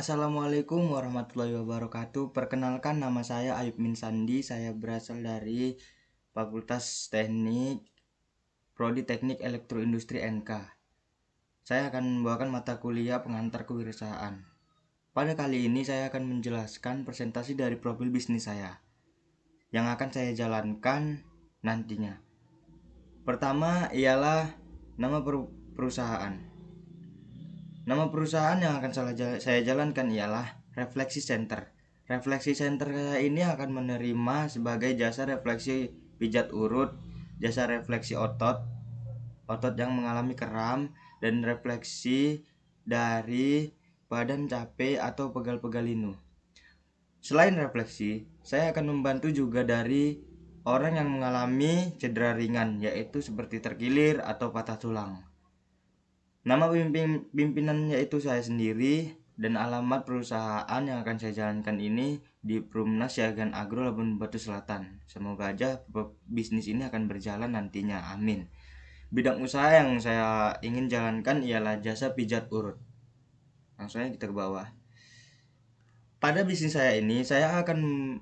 Assalamualaikum warahmatullahi wabarakatuh. Perkenalkan, nama saya Ayub Min Sandi. Saya berasal dari Fakultas Teknik, Prodi Teknik Elektroindustri NK. Saya akan membawakan mata kuliah pengantar kewirausahaan. Pada kali ini saya akan menjelaskan presentasi dari profil bisnis saya yang akan saya jalankan nantinya. Pertama ialah nama perusahaan. Nama perusahaan yang akan saya jalankan ialah Refleksi Center. Refleksi Center ini akan menerima sebagai jasa refleksi pijat urut, jasa refleksi otot yang mengalami kram, dan refleksi dari badan capek atau pegal-pegal linu. Selain refleksi, saya akan membantu juga dari orang yang mengalami cedera ringan, yaitu seperti terkilir atau patah tulang. Nama pimpinannya itu saya sendiri, dan alamat perusahaan yang akan saya jalankan ini di Perumnas Siagaan Agro Labuan Batu Selatan. Semoga aja bisnis ini akan berjalan nantinya, amin. Bidang usaha yang saya ingin jalankan ialah jasa pijat urut. Langsung aja kita ke bawah. Pada bisnis saya ini, saya akan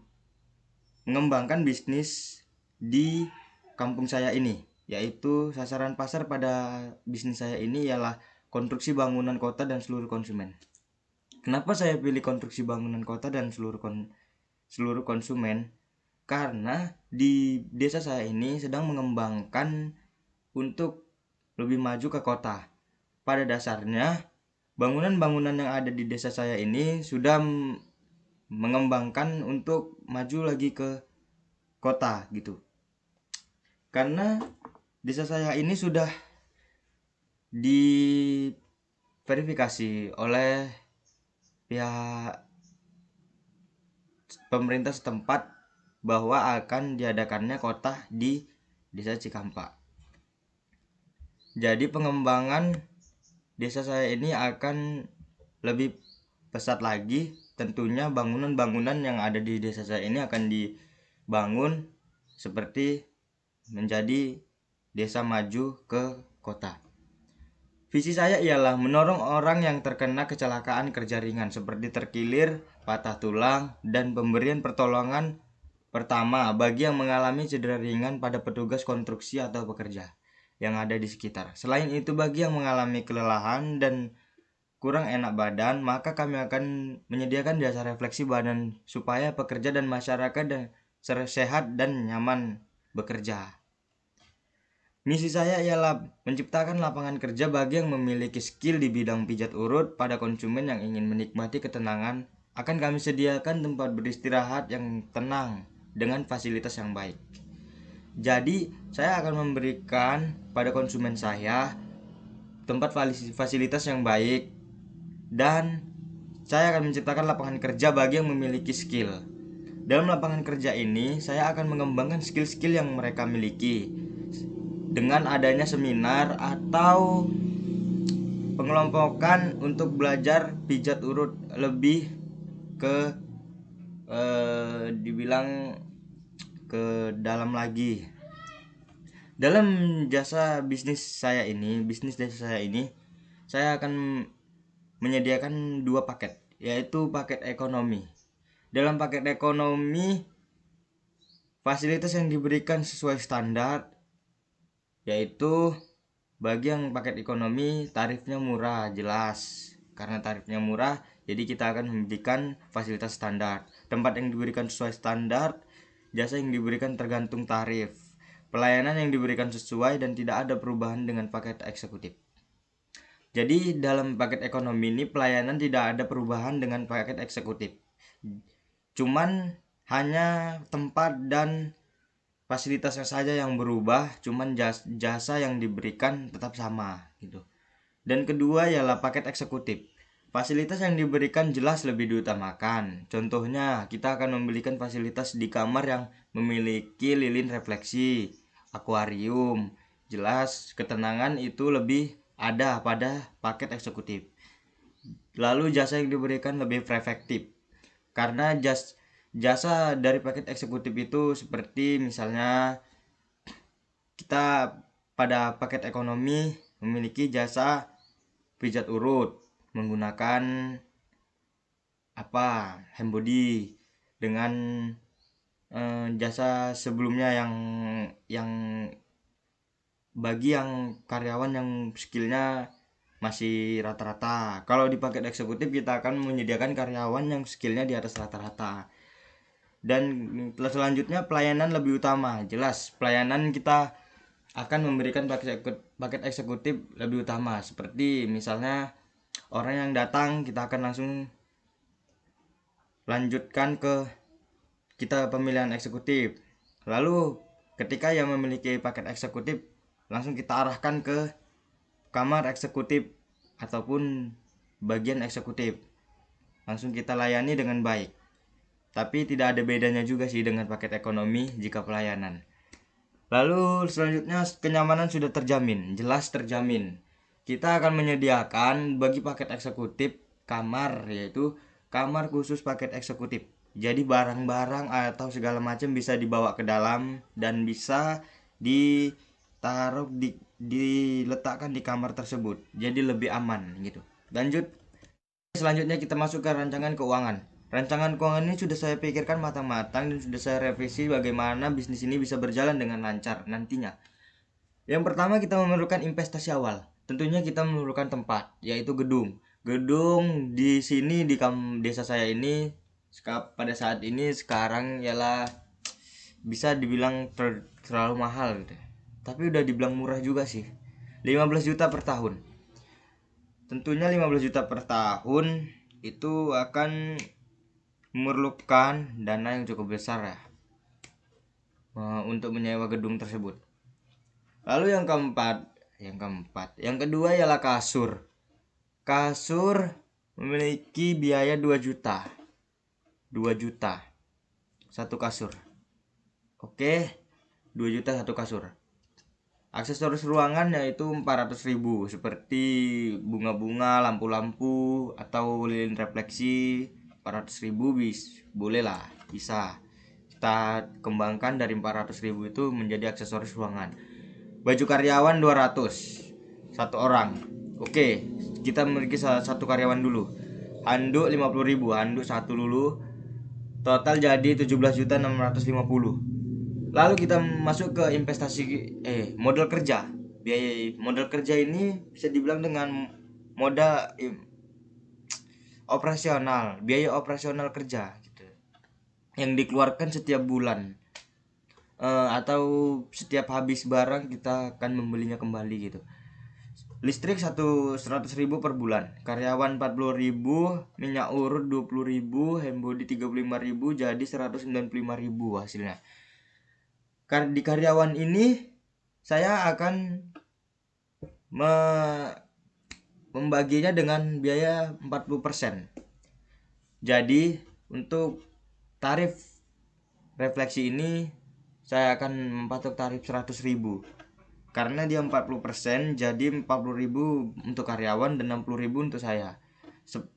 mengembangkan bisnis di kampung saya ini, yaitu sasaran pasar pada bisnis saya ini ialah konstruksi bangunan kota dan seluruh konsumen. Kenapa saya pilih konstruksi bangunan kota dan seluruh konsumen? Karena di desa saya ini sedang mengembangkan untuk lebih maju ke kota. Pada dasarnya, bangunan-bangunan yang ada di desa saya ini sudah mengembangkan untuk maju lagi ke kota gitu. Karena desa saya ini sudah diverifikasi oleh pihak pemerintah setempat bahwa akan diadakannya kota di desa Cikampa. Jadi pengembangan desa saya ini akan lebih pesat lagi. Tentunya bangunan-bangunan yang ada di desa saya ini akan dibangun seperti menjadi desa maju ke kota. Visi saya ialah menolong orang yang terkena kecelakaan kerja ringan seperti terkilir, patah tulang, dan pemberian pertolongan pertama bagi yang mengalami cedera ringan pada petugas konstruksi atau pekerja yang ada di sekitar. Selain itu, bagi yang mengalami kelelahan dan kurang enak badan, maka kami akan menyediakan jasa refleksi badan supaya pekerja dan masyarakat sehat dan nyaman bekerja. Misi saya ialah menciptakan lapangan kerja bagi yang memiliki skill di bidang pijat urut pada konsumen yang ingin menikmati ketenangan. Akan kami sediakan tempat beristirahat yang tenang dengan fasilitas yang baik. Jadi, saya akan memberikan pada konsumen saya tempat fasilitas yang baik, dan saya akan menciptakan lapangan kerja bagi yang memiliki skill. Dalam lapangan kerja ini, saya akan mengembangkan skill-skill yang mereka miliki dengan adanya seminar atau pengelompokan untuk belajar pijat urut lebih ke dibilang ke dalam lagi. Dalam jasa bisnis desa saya ini, saya akan menyediakan dua paket, yaitu paket ekonomi. Dalam paket ekonomi, fasilitas yang diberikan sesuai standar, yaitu bagi yang paket ekonomi tarifnya murah, jelas. Karena tarifnya murah, jadi kita akan memberikan fasilitas standar. Tempat yang diberikan sesuai standar, jasa yang diberikan tergantung tarif. Pelayanan yang diberikan sesuai dan tidak ada perubahan dengan paket eksekutif. Jadi dalam paket ekonomi ini pelayanan tidak ada perubahan dengan paket eksekutif. Cuman hanya tempat dan fasilitasnya saja yang berubah, cuman jasa yang diberikan tetap sama gitu. Dan kedua ialah paket eksekutif. Fasilitas yang diberikan jelas lebih diutamakan. Contohnya, kita akan membelikan fasilitas di kamar yang memiliki lilin refleksi, akuarium. Jelas ketenangan itu lebih ada pada paket eksekutif. Lalu jasa yang diberikan lebih efektif. Karena jasa dari paket eksekutif itu seperti misalnya kita pada paket ekonomi memiliki jasa pijat urut menggunakan handbody dengan jasa sebelumnya yang bagi yang karyawan yang skillnya masih rata-rata. Kalau di paket eksekutif kita akan menyediakan karyawan yang skillnya di atas rata-rata. Dan selanjutnya pelayanan lebih utama. Jelas pelayanan kita akan memberikan paket eksekutif lebih utama. Seperti misalnya orang yang datang kita akan langsung lanjutkan ke kita pemilihan eksekutif. Lalu ketika yang memiliki paket eksekutif langsung kita arahkan ke kamar eksekutif ataupun bagian eksekutif. Langsung kita layani dengan baik. Tapi tidak ada bedanya juga sih dengan paket ekonomi jika pelayanan. Lalu selanjutnya kenyamanan sudah terjamin, jelas terjamin. Kita akan menyediakan bagi paket eksekutif kamar, yaitu kamar khusus paket eksekutif. Jadi barang-barang atau segala macam bisa dibawa ke dalam dan bisa ditaruh diletakkan di kamar tersebut. Jadi lebih aman gitu. Lanjut. Selanjutnya kita masuk ke rancangan keuangan. Rancangan keuangan ini sudah saya pikirkan matang-matang dan sudah saya revisi bagaimana bisnis ini bisa berjalan dengan lancar nantinya. Yang pertama kita memerlukan investasi awal. Tentunya kita memerlukan tempat, yaitu gedung. Gedung di sini di desa saya ini pada saat ini sekarang ialah bisa dibilang terlalu mahal gitu. Tapi udah dibilang murah juga sih. 15 juta per tahun. Tentunya 15 juta per tahun itu akan memerlukan dana yang cukup besar ya untuk menyewa gedung tersebut. Lalu yang kedua ialah kasur. Kasur memiliki biaya 2 juta. 2 juta satu kasur. Oke, 2 juta satu kasur. Aksesoris ruangan yaitu 400.000 seperti bunga-bunga, lampu-lampu atau lilin refleksi. 400.000 boleh lah, bisa kita kembangkan dari 400.000 itu menjadi aksesoris ruangan. Baju karyawan 200 satu orang. Oke, kita memiliki satu karyawan dulu. Handuk 50.000, handuk satu dulu. Total jadi 17.650. Lalu kita masuk ke investasi modal kerja. Biaya modal kerja ini bisa dibilang dengan modal operasional, biaya operasional kerja gitu. Yang dikeluarkan setiap bulan. Atau setiap habis barang kita akan membelinya kembali gitu. Listrik 100.000 per bulan, karyawan 40.000, minyak urut 20.000, handbody 35.000, jadi 195.000 hasilnya. Di karyawan ini saya akan membaginya dengan biaya 40%. Jadi untuk tarif refleksi ini saya akan mematok tarif 100.000. Karena dia 40%, jadi 40.000 untuk karyawan dan 60.000 untuk saya. 10%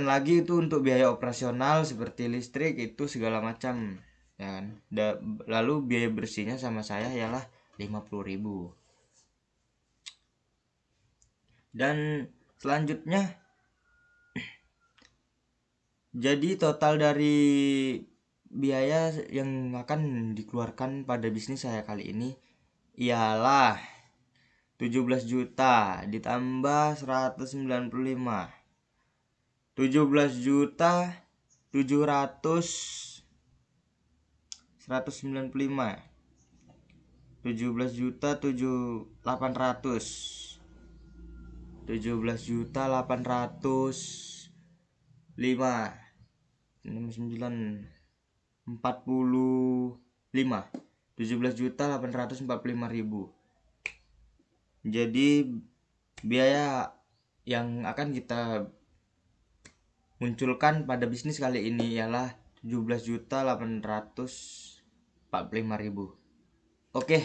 lagi itu untuk biaya operasional seperti listrik itu segala macam. Ya kan? Lalu biaya bersihnya sama saya ialah 50.000. Dan selanjutnya jadi total dari biaya yang akan dikeluarkan pada bisnis saya kali ini ialah 17 juta ditambah 195. 17 juta 700 195, 17 juta 800, 17 juta 805, 69, 45, 17 juta 845.000. Jadi biaya yang akan kita munculkan pada bisnis kali ini ialah 17.845.000. Oke.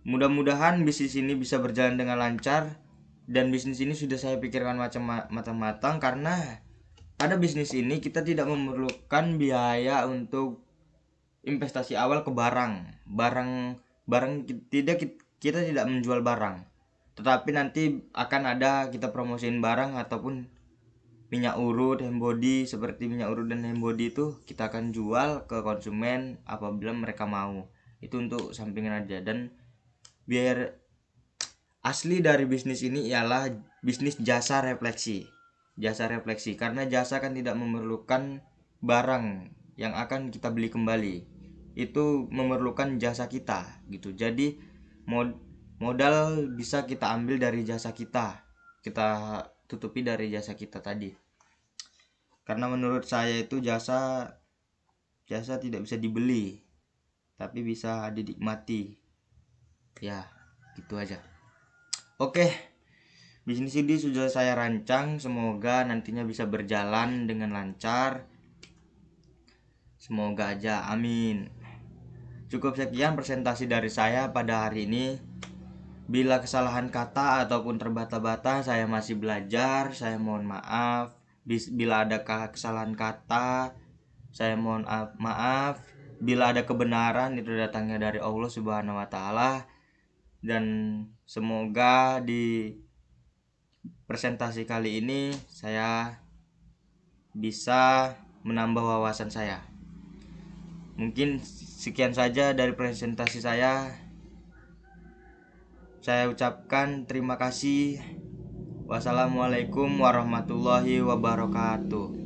Mudah-mudahan bisnis ini bisa berjalan dengan lancar dan bisnis ini sudah saya pikirkan matang-matang karena pada bisnis ini kita tidak memerlukan biaya untuk investasi awal ke barang kita tidak menjual barang, tetapi nanti akan ada kita promosiin barang ataupun minyak urut, handbody. Seperti minyak urut dan handbody itu kita akan jual ke konsumen apabila mereka mau. Itu untuk sampingan aja. Dan biar asli dari bisnis ini ialah bisnis jasa refleksi. Jasa refleksi karena jasa kan tidak memerlukan barang yang akan kita beli kembali. Itu memerlukan jasa kita gitu. Jadi modal bisa kita ambil dari jasa kita. Kita tutupi dari jasa kita tadi. Karena menurut saya itu jasa tidak bisa dibeli, tapi bisa dinikmati. Ya, gitu aja. Oke, bisnis ini sudah saya rancang, semoga nantinya bisa berjalan dengan lancar. Semoga aja, amin. Cukup sekian presentasi dari saya pada hari ini. Bila kesalahan kata ataupun terbata-bata, saya masih belajar, saya mohon maaf. Bila ada kesalahan kata, saya mohon maaf. Bila ada kebenaran, itu datangnya dari Allah Subhanahu wa Ta'ala. Dan semoga di presentasi kali ini saya bisa menambah wawasan saya. Mungkin sekian saja dari presentasi saya. Saya ucapkan terima kasih. Wassalamualaikum warahmatullahi wabarakatuh.